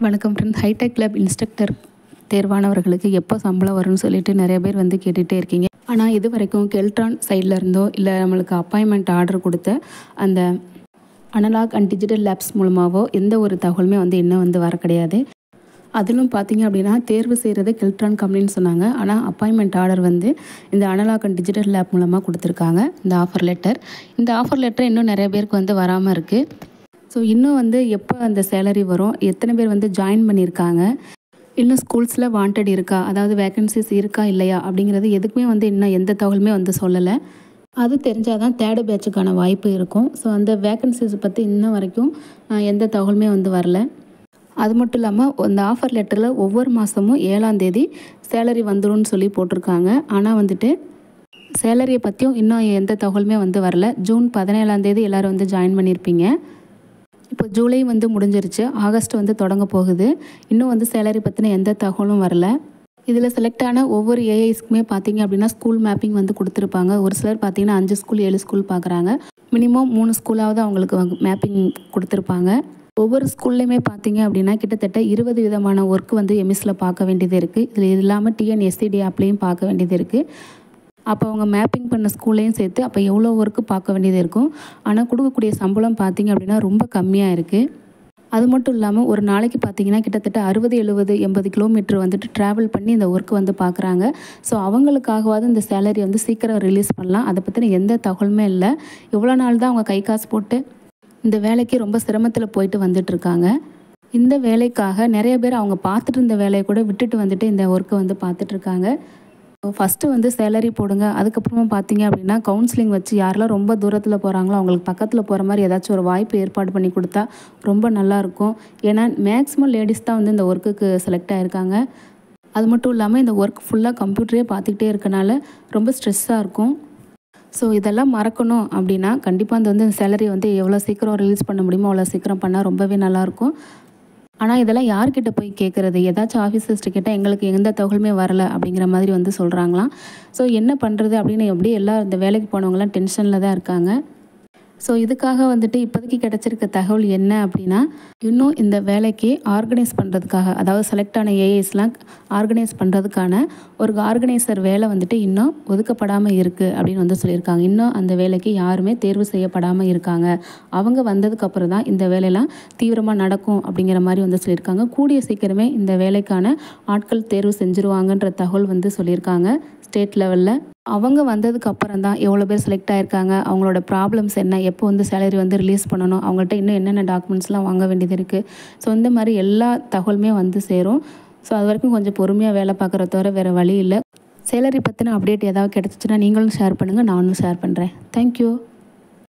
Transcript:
வணக்கம் friends. Hitech lab instructor தேர்வானவர்களுக்கு எப்போ சம்பளம் வரும்னு சொல்லிட்டு நிறைய பேர் வந்து கேட்டுகிட்டே இருக்கீங்க. ஆனால் இது வரைக்கும் கெல்ட்ரான் சைடில் இருந்தோ இல்லை நம்மளுக்கு அப்பாயின்மெண்ட் ஆர்டர் கொடுத்த அந்த அனலாக் அண்ட் டிஜிட்டல் லேப்ஸ் மூலமாகவோ எந்த ஒரு தகவலுமே வந்து இன்னும் வந்து வர கிடையாது. அதிலும் பார்த்தீங்க அப்படின்னா தேர்வு செய்கிறது கெல்ட்ரான் கம்பெனின்னு சொன்னாங்க. ஆனால் அப்பாயின்மெண்ட் ஆர்டர் வந்து இந்த அனலாக் அண்ட் டிஜிட்டல் லேப் மூலமாக கொடுத்துருக்காங்க. இந்த ஆஃபர் லெட்டர் இன்னும் நிறைய பேருக்கு வந்து வராமல் இருக்குது. ஸோ இன்னும் வந்து எப்போ அந்த சேலரி வரும், எத்தனை பேர் வந்து ஜாயின் பண்ணியிருக்காங்க, இன்னும் ஸ்கூல்ஸில் வாண்டட் இருக்கா, அதாவது வேக்கன்சிஸ் இருக்கா இல்லையா அப்படிங்கிறது எதுக்குமே வந்து இன்னும் எந்த தகவலுமே வந்து சொல்லலை. அது தெரிஞ்சால் தான் தேர்டு பேட்சுக்கான வாய்ப்பு இருக்கும். ஸோ அந்த வேக்கன்சிஸ் பற்றி இன்னும் வரைக்கும் எந்த தகவலுமே வந்து வரல. அது மட்டும் இல்லாமல் அந்த ஆஃபர் லெட்டரில் ஒவ்வொரு மாதமும் 7ஆம் தேதி சேலரி வந்துடும்னு சொல்லி போட்டிருக்காங்க. ஆனால் வந்துட்டு சேலரியை பற்றியும் இன்னும் எந்த தகவலுமே வந்து வரல. ஜூன் 17ஆம் தேதி எல்லோரும் வந்து ஜாயின் பண்ணியிருப்பீங்க. இப்போ ஜூலை வந்து முடிஞ்சிருச்சு, ஆகஸ்ட் வந்து தொடங்க போகுது. இன்னும் வந்து சேலரி பற்றின எந்த தகவலும் வரல. இதில் செலக்ட் ஆன ஒவ்வொரு ஏஐஸ்க்குமே பார்த்தீங்க அப்படின்னா ஸ்கூல் மேப்பிங் வந்து கொடுத்துருப்பாங்க. ஒரு சிலர் பார்த்தீங்கன்னா 5 ஸ்கூல் 7 ஸ்கூல் பார்க்குறாங்க. மினிமம் 3 ஸ்கூலாவது அவங்களுக்கு மேப்பிங் கொடுத்துருப்பாங்க. ஒவ்வொரு ஸ்கூல்லையுமே பார்த்தீங்க அப்படின்னா கிட்டத்தட்ட 20 விதமான ஒர்க் வந்து எம்எஸில் பார்க்க வேண்டியது இருக்குது. இதில் இல்லாமல் டிஎன்எஸ்சிடி ஆப்லேயும் பார்க்க வேண்டியது இருக்குது. அப்போ அவங்க மேப்பிங் பண்ண ஸ்கூல்லையும் சேர்த்து அப்போ எவ்வளோ ஒர்க்கு பார்க்க வேண்டியது இருக்கும். ஆனால் கொடுக்கக்கூடிய சம்பளம் பார்த்திங்க அப்படின்னா ரொம்ப கம்மியாக இருக்குது. அது மட்டும் இல்லாமல் ஒரு நாளைக்கு பார்த்திங்கன்னா கிட்டத்தட்ட 60, 70, 80 கிலோமீட்டர் வந்துட்டு ட்ராவல் பண்ணி இந்த ஒர்க் வந்து பார்க்குறாங்க. ஸோ அவங்களுக்காகவாவது இந்த சேலரி வந்து சீக்கிரம் ரிலீஸ் பண்ணலாம். அதை பற்றின எந்த தகவலுமே இல்லை. இவ்வளோ நாள் தான் அவங்க கை காசு போட்டு இந்த வேலைக்கு ரொம்ப சிரமத்தில் போயிட்டு வந்துட்டுருக்காங்க. இந்த வேலைக்காக நிறைய பேர் அவங்க பார்த்துட்டு இருந்த வேலையை கூட விட்டுட்டு வந்துட்டு இந்த ஒர்க்கை வந்து பார்த்துட்ருக்காங்க. ஃபஸ்ட்டு வந்து சேலரி போடுங்க, அதுக்கப்புறமா பார்த்தீங்க அப்படின்னா கவுன்சிலிங் வச்சு யாரெல்லாம் ரொம்ப தூரத்தில் போகிறாங்களோ அவங்களுக்கு பக்கத்தில் போகிற மாதிரி ஏதாச்சும் ஒரு வாய்ப்பு ஏற்பாடு பண்ணி கொடுத்தா ரொம்ப நல்லாயிருக்கும். ஏன்னா மேக்ஸிமம் லேடிஸ் தான் வந்து இந்த ஒர்க்குக்கு செலக்ட் ஆகிருக்காங்க. அது மட்டும் இல்லாமல் இந்த ஒர்க் ஃபுல்லாக கம்ப்யூட்டரே பார்த்துக்கிட்டே இருக்கனால ரொம்ப ஸ்ட்ரெஸ்ஸாக இருக்கும். ஸோ இதெல்லாம் மறக்கணும் அப்படின்னா கண்டிப்பாக அந்த வந்து சேலரி வந்து எவ்வளோ சீக்கிரம் ரிலீஸ் பண்ண முடியுமோ அவ்வளோ சீக்கிரம் பண்ணால் ரொம்பவே நல்லாயிருக்கும். ஆனால் இதெல்லாம் யார்கிட்ட போய் கேட்குறது, ஏதாச்சும் ஆஃபீஸர்ஸ்ட்டு கேட்டால் எங்களுக்கு எந்த தகவலுமே வரலை அப்படிங்கிற மாதிரி வந்து சொல்கிறாங்களாம். ஸோ என்ன பண்ணுறது அப்படின்னு எப்படி எல்லாம் இந்த வேலைக்கு போனவங்களாம் டென்ஷனில் தான் இருக்காங்க. ஸோ இதுக்காக வந்துட்டு இப்போதைக்கு கிடச்சிருக்க தகவல் என்ன அப்படின்னா, இன்னும் இந்த வேலைக்கு ஆர்கனைஸ் பண்ணுறதுக்காக, அதாவது செலக்ட் ஆன ஏஐஸ்லாம் ஆர்கனைஸ் பண்ணுறதுக்கான ஒரு ஆர்கனைசர் வேலை வந்துட்டு இன்னும் ஒதுக்கப்படாமல் இருக்குது அப்படின்னு வந்து சொல்லியிருக்காங்க. இன்னும் அந்த வேலைக்கு யாருமே தேர்வு செய்யப்படாமல் இருக்காங்க. அவங்க வந்ததுக்கப்புறம் தான் இந்த வேலையெல்லாம் தீவிரமாக நடக்கும் அப்படிங்கிற மாதிரி வந்து சொல்லியிருக்காங்க. கூடிய சீக்கிரமே இந்த வேலைக்கான ஆட்கள் தேர்வு செஞ்சுருவாங்கன்ற தகவல் வந்து சொல்லியிருக்காங்க ஸ்டேட் லெவலில். அவங்க வந்ததுக்கு அப்புறம் தான் எவ்வளோ பேர் செலக்ட் ஆகிருக்காங்க, அவங்களோட ப்ராப்ளம்ஸ் என்ன, எப்போ வந்து சேலரி வந்து ரிலீஸ் பண்ணணும், அவங்கள்ட்ட இன்னும் என்னென்ன டாக்குமெண்ட்ஸ்லாம் வாங்க வேண்டியது இருக்குது. ஸோ இந்த மாதிரி எல்லா தகவலுமே வந்து சேரும். ஸோ அது வரைக்கும் கொஞ்சம் பொறுமையாக வேலை பார்க்குறத தவிர வேறு வழி இல்லை. சேலரி பற்றின அப்டேட் ஏதாவது கிடச்சிச்சின்னா நீங்களும் ஷேர் பண்ணுங்கள், நானும் ஷேர் பண்ணுறேன். தேங்க்யூ.